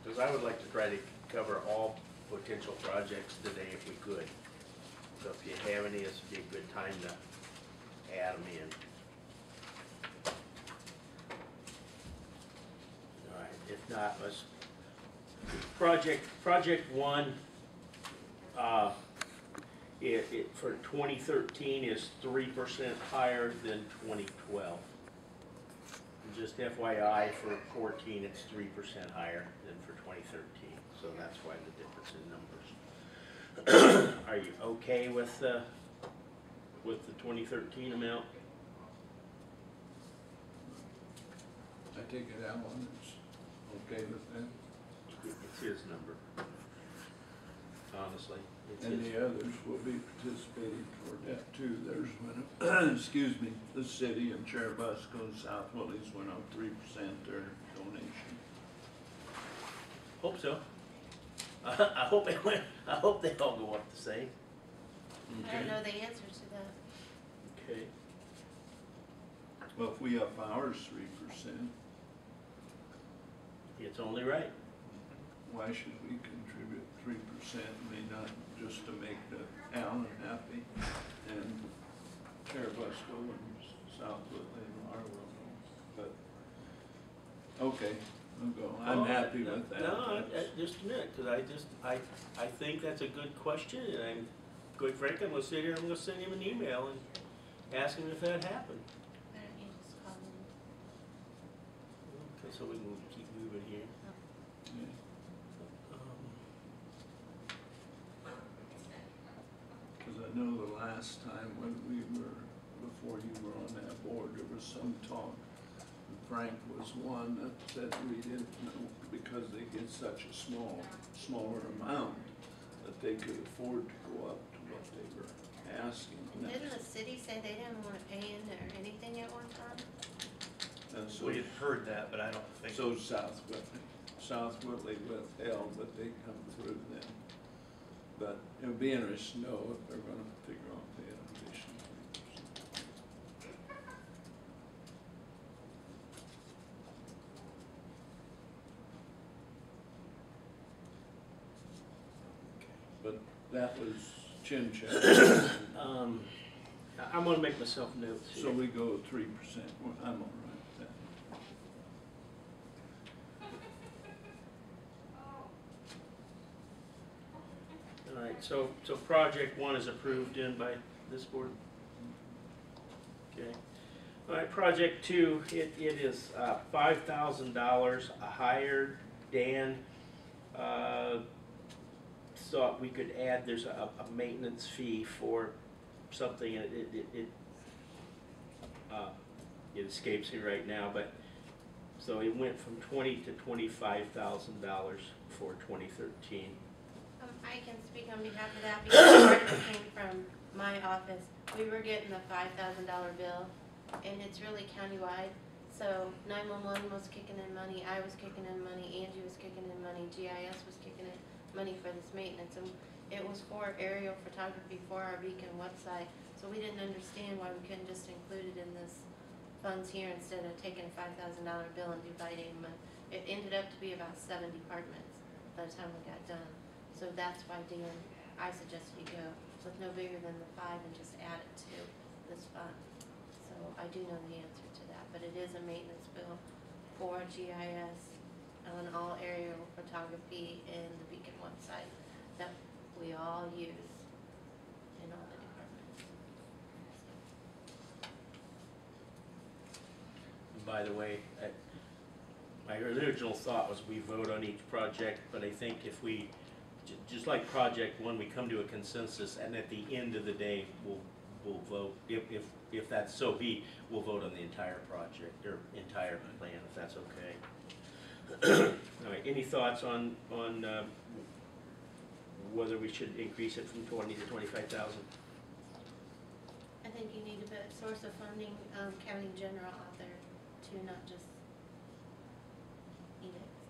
Because I would like to try to cover all potential projects today if we could. So if you have any, this would be a good time to add them in. All right, if not, let's, project one, for 2013 is 3% higher than 2012. And just FYI, for 14, it's 3% higher than for 2013. So that's why the difference in numbers. Are you okay with the 2013 amount? I take it Alan is okay with that? It's his number, honestly. It's And his. the others will be participating toward that too. There's when, excuse me, the city and Cherubusco and South Willys went up 3% their donation. Hope so. I hope they all go up the same. I don't know the answer to that. Okay. Well, if we up ours 3%, It's only right. why should we contribute 3%? May not just to make the Alan happy and Cherubusco and South Whitley and Marlow. But okay, I'll go. I'm happy with that. No, just a minute, because I think that's a good question, and I'm, quite frankly, I'm gonna sit here and I'm gonna send him an email and ask him if that happened. Why don't you just call them? Okay, so we can keep moving here. Yeah. Because I know the last time when we were, before you were on that board, there was some talk. Frank was one that said we didn't know, because they get such a smaller amount, that they could afford to go up to what they were asking. And didn't the city say they didn't want to pay in or anything at one time? And so, We had heard that, but I don't think. so South Whitley withheld, but they come through then. But it would be interesting to know if they're gonna figure out the additional 3%. But that was chin check. I'm gonna make myself notes here. So we go 3%, I'm all right with that. All right, so project one is approved in by this board? Okay. All right, project two, it is $5,000 higher. Dan thought we could add, there's a maintenance fee for something, and it escapes me right now, but so it went from $20,000 to $25,000 for 2013. I can speak on behalf of that because part of it came from my office. We were getting a $5,000 bill, and it's really countywide. So 911 was kicking in money, I was kicking in money, Angie was kicking in money, GIS was kicking in money for this maintenance, and it was for aerial photography for our beacon website. So we didn't understand why we couldn't just include it in this funds here instead of taking a $5,000 bill and dividing them. It ended up to be about 7 departments by the time we got done. So that's why, Dan, I suggested you go with no bigger than the 5 and just add it to this fund. So I do know the answer to that, but it is a maintenance bill for GIS on all aerial photography in the Beacon website that we all use in all the departments. By the way, my original thought was we vote on each project, but I think if we, just like project one, we come to a consensus, and at the end of the day, we'll vote, if that's so be, we'll vote on the entire project, or entire plan, if that's okay. All right, any thoughts on whether we should increase it from 20 to 25,000? I think you need a bit source of funding, county general out there too, not just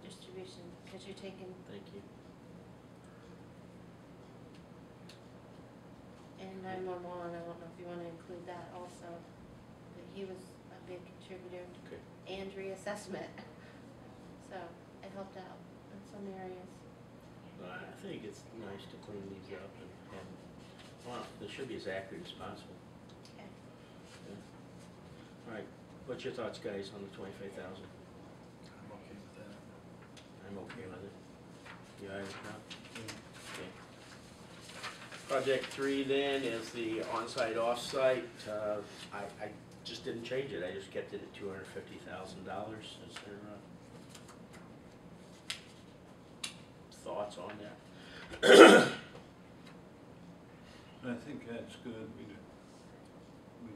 distribution, because you're taking. Thank you. And 911, I don't know if you want to include that also, but he was a big contributor. Okay. And reassessment. So, it helped out in some areas. I think it's nice to clean these up and well, they should be as accurate as possible. Okay. All right, what's your thoughts, guys, on the 25,000? I'm okay with that. I'm okay with it. You all right with that? Okay. Project 3 then is the on-site, off-site. I just didn't change it. I just kept it at $250,000. Is there thoughts on that? I think that's good. We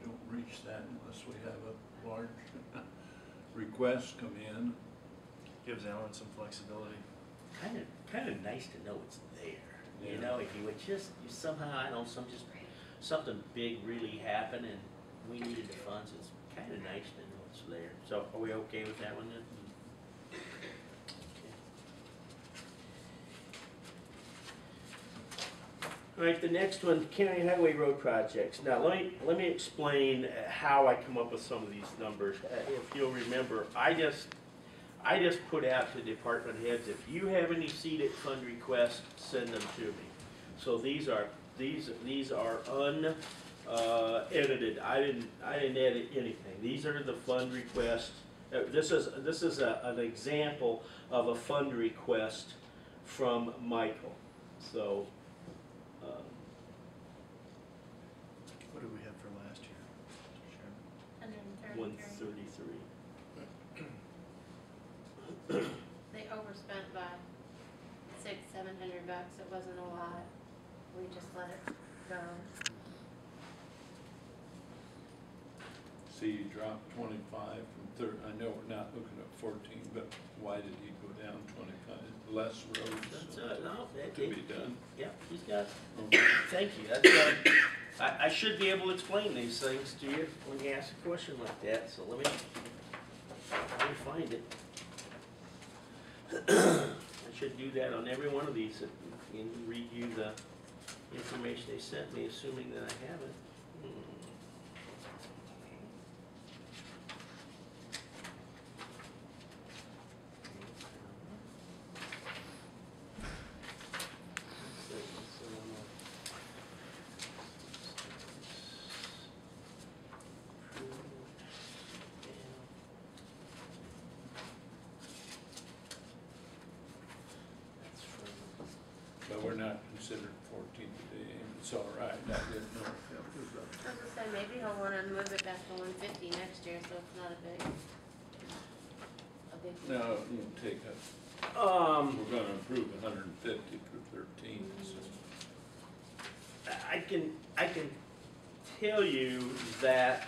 don't reach that unless we have a large request come in. Gives Alan some flexibility. Kind of nice to know it's there. You Yeah. know, if you would just, you somehow, I know, something big really happened and we needed the funds, it's kind of nice to know it's there. So are we okay with that one then? All right, the next one, county highway road projects. Now, let me explain how I come up with some of these numbers. If you'll remember, I just put out to department heads, if you have any CEDIT fund requests, send them to me. So these are unedited. I didn't edit anything. These are the fund requests. This is an example of a fund request from Michael. So. What did we have for last year, Mr. Chairman? 133. They overspent by $600-700. It wasn't a lot. We just let it go. See, you dropped 25 from 30. I know we're not looking at 14, but why did he go down 25? Less roads No, that could be done. Yeah, he's got. Okay. Thank you. I should be able to explain these things to you when you ask a question like that. So let me find it. I should do that on every one of these and read you the information they sent me, assuming that I have it. But we're not considered 14 today, and it's all right. I didn't know if that was I was gonna say, maybe he'll wanna move it back to 150 next year, so it's not a big No, you take a, we're gonna approve 150 for 13, so. I can tell you that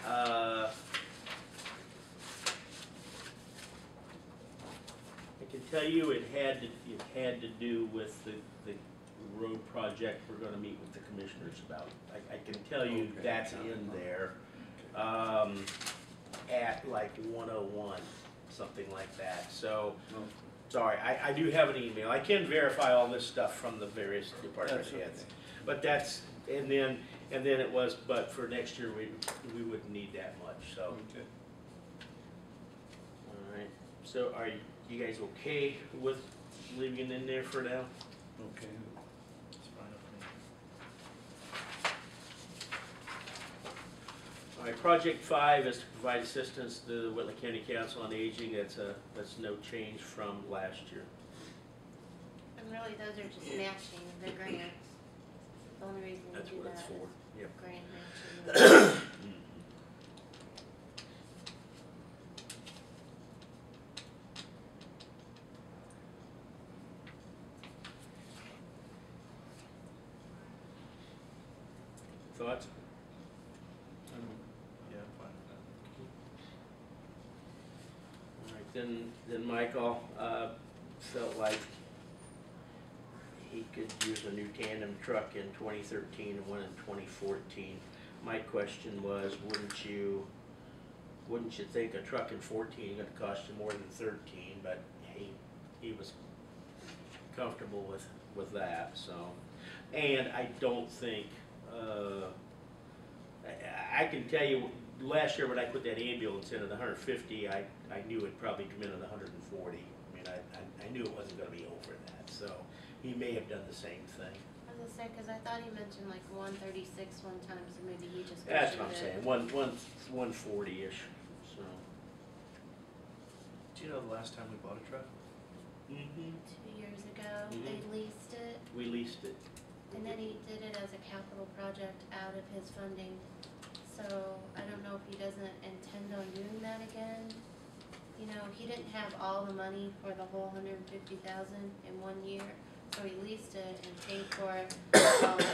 it had to do with the road project we're gonna meet with the commissioners about. I can tell you Okay. that's in there, at like 101, something like that. So, No, sorry, I do have an email. I can verify all this stuff from the various department that's heads. okay. But that's, and then it was, but for next year, we wouldn't need that much, so. Okay. All right, so are you guys okay with leaving it in there for now? Okay. It's fine with me. All right, project 5 is to provide assistance to the Whitley County Council on Aging. That's no change from last year. And really, those are just matching the grants. The only reason we That's do what that it's for, yep. is grant matching. Thoughts? Yeah, I'm fine with All right, then Michael felt like he could use a new tandem truck in 2013 and one in 2014. My question was, wouldn't you think a truck in 14 is going to cost you more than 13? But he was comfortable with that. So, and I don't think I can tell you. Last year when I put that ambulance in at 150, I knew it probably come in at 140. I mean, I knew it wasn't gonna be over that, so he may have done the same thing. I was gonna say, cause I thought he mentioned like 136 one time, so maybe he just That's what I'm mentioned saying, 140-ish, so. Do you know the last time we bought a truck? Mm-hmm. 2 years ago. They Mhm. leased it, We leased it. and then he did it as a capital project out of his funding. So I don't know if he doesn't intend on doing that again. You know, he didn't have all the money for the whole 150,000 in 1 year, so he leased it and paid for it, like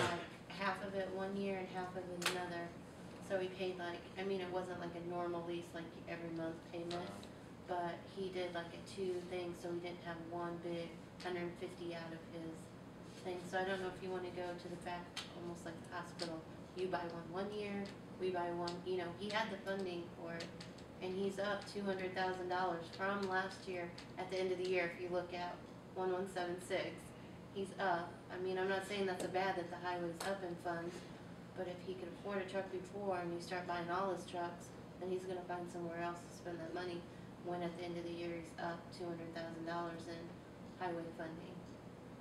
half of it 1 year and half of it another. So he paid like, I mean, it wasn't like a normal lease, like every month payment, but he did like a 2 thing, so he didn't have one big 150 out of his thing. So I don't know if you wanna go to the fact, almost like the hospital, you buy one 1 year, we buy one, you know, he had the funding for it. And he's up $200,000 from last year at the end of the year. If you look at 1176, he's up. I mean, I'm not saying that's a bad that the highway's up in funds, but if he could afford a truck before and you start buying all his trucks, then he's gonna find somewhere else to spend that money. When at the end of the year he's up $200,000 in highway funding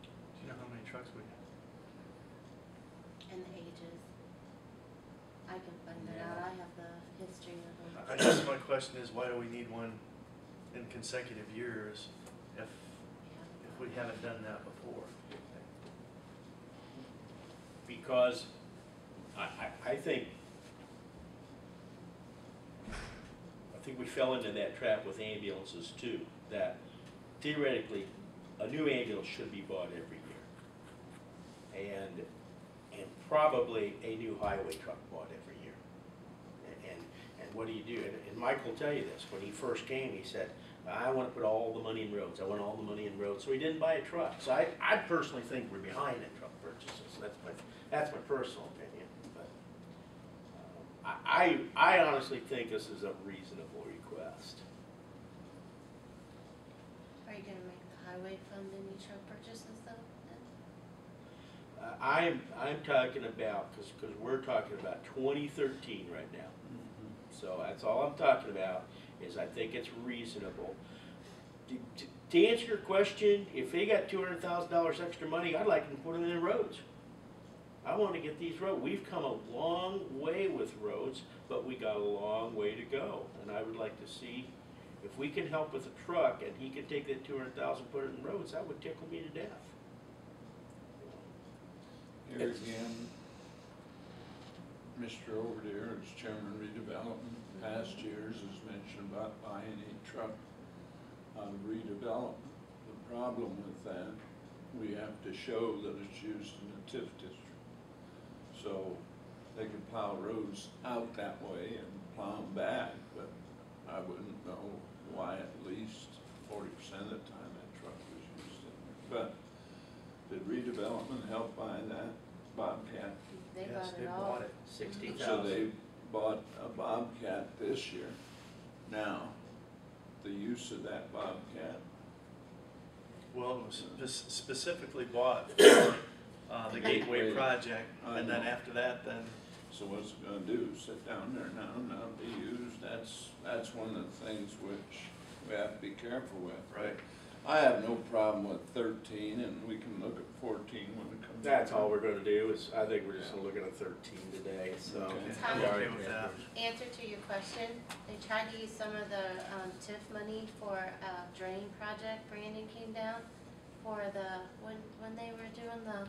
Do you know how many trucks we have? and the ages. I can find that Yeah. out. I have the history of them. I guess my question is, why do we need one in consecutive years if we haven't done that before? Because I think we fell into that trap with ambulances too, that theoretically, a new ambulance should be bought every year. And probably a new highway truck bought every year. And what do you do? And Mike will tell you this, when he first came, he said, I want to put all the money in roads, I want all the money in roads, so he didn't buy a truck. So I personally think we're behind in truck purchases, that's my personal opinion. But I honestly think this is a reasonable request. Are you gonna make the highway fund any truck purchases though? Then? I'm talking about, because we're talking about 2013 right now. So that's all I'm talking about, is I think it's reasonable. To answer your question, if they got $200,000 extra money, I'd like them to put it in roads. I want to get these roads. We've come a long way with roads, but we got a long way to go. And I would like to see if we can help with a truck and he can take that $200,000, put it in roads, that would tickle me to death. Here again, Mr. Overdeer, as chairman of redevelopment, past years has mentioned about buying a truck out of redevelopment. The problem with that, we have to show that it's used in the TIF district. So they can plow roads out that way and plow them back, but I wouldn't know why at least 40% of the time that truck was used in there. But did redevelopment help buy that Bobcat? They Yes, bought they it all. bought it. 60,000. So they bought a Bobcat this year. Now, the use of that Bobcat, Well, it was specifically bought for the Gateway Wait, project, I and then know. after that, then, so what's it gonna do, sit down there now and not be used? That's one of the things which we have to be careful with. right? I have no problem with 13, and we can look at 14 when it comes. That's all we're gonna do, is, I think we're just gonna look at a 13 today, so. Okay. I'm okay with that. Answer to your question, they tried to use some of the TIF money for a drain project. Brandon came down for the, when they were doing the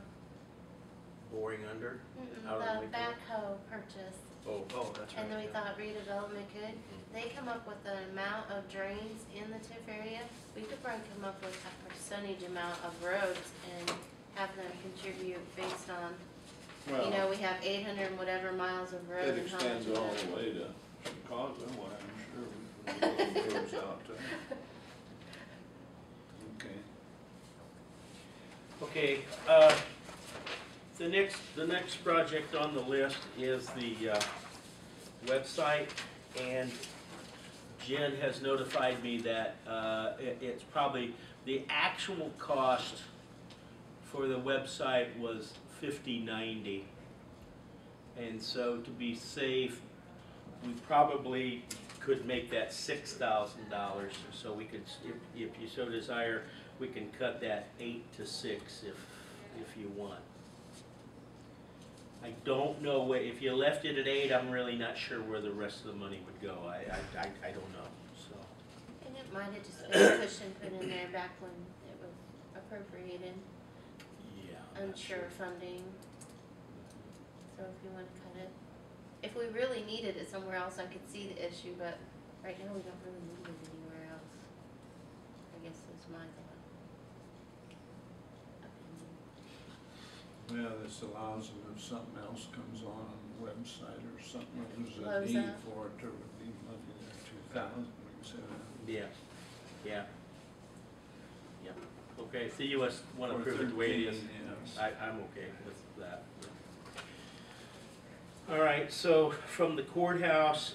Boring under? Out of the Lincoln? backhoe purchase. Oh, Oh, that's right. And then we yeah. thought redevelopment could. They come up with the amount of drains in the TIF area. We could probably come up with a percentage amount of roads and have them contribute based on, you know, we have 800 and whatever miles of road. It and how much extends of all that- the way to Chicago, why, I'm sure we can build roads out there. Okay. Okay, the next project on the list is the website, and Jen has notified me that it's probably, the actual cost for the website was $50.90. And so to be safe, we probably could make that $6,000, so we could, if you so desire, we can cut that 8 to 6 if you want. I don't know where, if you left it at 8, I'm really not sure where the rest of the money would go. I don't know, so. And it might have just been a cushion put in there back when it was appropriated, Yeah. I'm not unsure sure. funding. So if you wanna cut it, if we really needed it somewhere else, I could see the issue, but right now we don't really need it anywhere else. I guess that's my thought. Opinion. Well, this allows them if something else comes on the website or something, or there's a Blows need up. for it to redeem money there, 2,000, we can say that. Yeah. Okay, so you want to Or approve it the way it is? 13, yes. I'm okay with that. All right, so from the courthouse,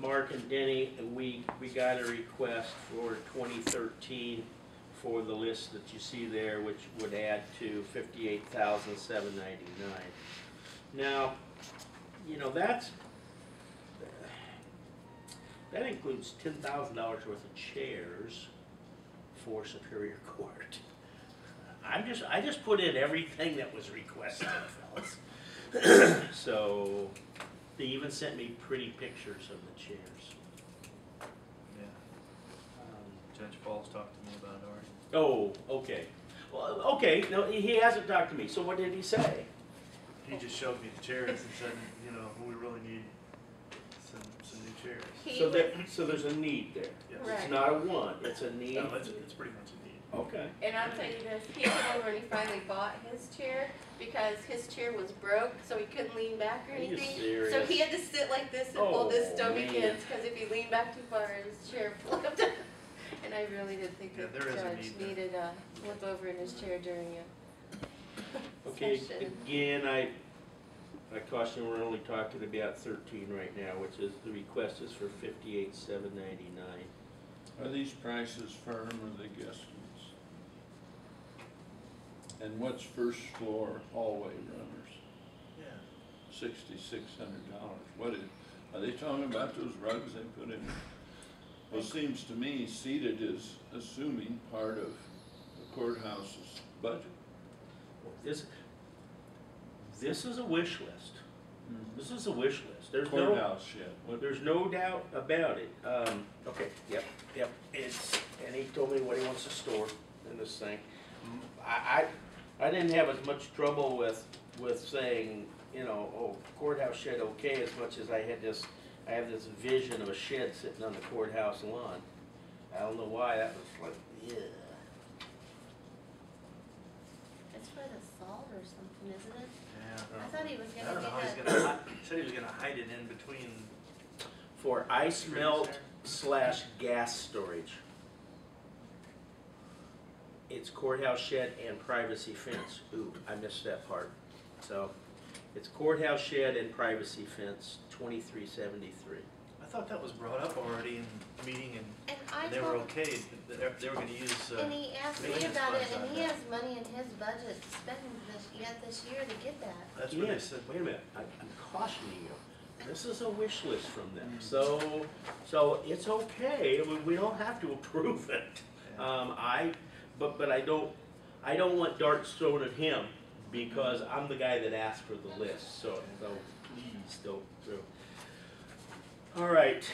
Mark and Denny, we got a request for 2013 for the list that you see there, which would add to $58,799. Now, you know, that includes $10,000 worth of chairs for Superior Court. I just put in everything that was requested, fellas. So they even sent me pretty pictures of the chairs. Yeah, Judge Paul's talked to me about it already. Oh, okay. Well, okay, no, he hasn't talked to me, so what did he say? He just showed me the chairs and said, you know, we really need some new chairs. He So was- so there's a need there. Yes. Right. It's not a want, it's a need. No, it's pretty much a need. Okay. And I'll tell you this, he came over and he finally bought his chair because his chair was broke, so he couldn't lean back or Are you anything. serious? So he had to sit like this and Oh, hold his stomach man. in, because if he leaned back too far, his chair flipped. And I really did think Yeah, that the there is a judge need there. needed a flip over in his chair during a Okay, session. again, I caution, we're only talking about 13 right now, which is, the request is for $58,799. Are these prices firm or they guesstimates? And what's first floor hallway runners? Yeah. $6,600. What is, are they talking about those rugs they put in? Well, it seems to me CEDIT is assuming part of the courthouse's budget. This is a wish list. This is a wish list. There's no, Courthouse shed. What, there's no doubt about it. Okay, yep. And he told me what he wants to store in this thing. I didn't have as much trouble with saying, you know, oh, courthouse shed okay, as much as I have this vision of a shed sitting on the courthouse lawn. I don't know why, that was like, yeah. It's for the salt or something, isn't it? Yeah. I thought he was I gonna don't know do how he's that. gonna, he said he was gonna hide it in between. For ice melt / gas storage. It's courthouse shed and privacy fence. Ooh, I missed that part. So, it's courthouse shed and privacy fence, $23.73. I thought that was brought up already in the meeting And I and they were told, okay, they were gonna use, and he asked me maintenance about it, funds and on he that. has money in his budget to spend this year to get that. That's what they Yes, said. wait a minute, I'm cautioning you. This is a wish list from them, Mm. so it's okay, we don't have to approve it. Yeah. But I don't want darts thrown at him, because I'm the guy that asked for the list, so please don't throw. All right,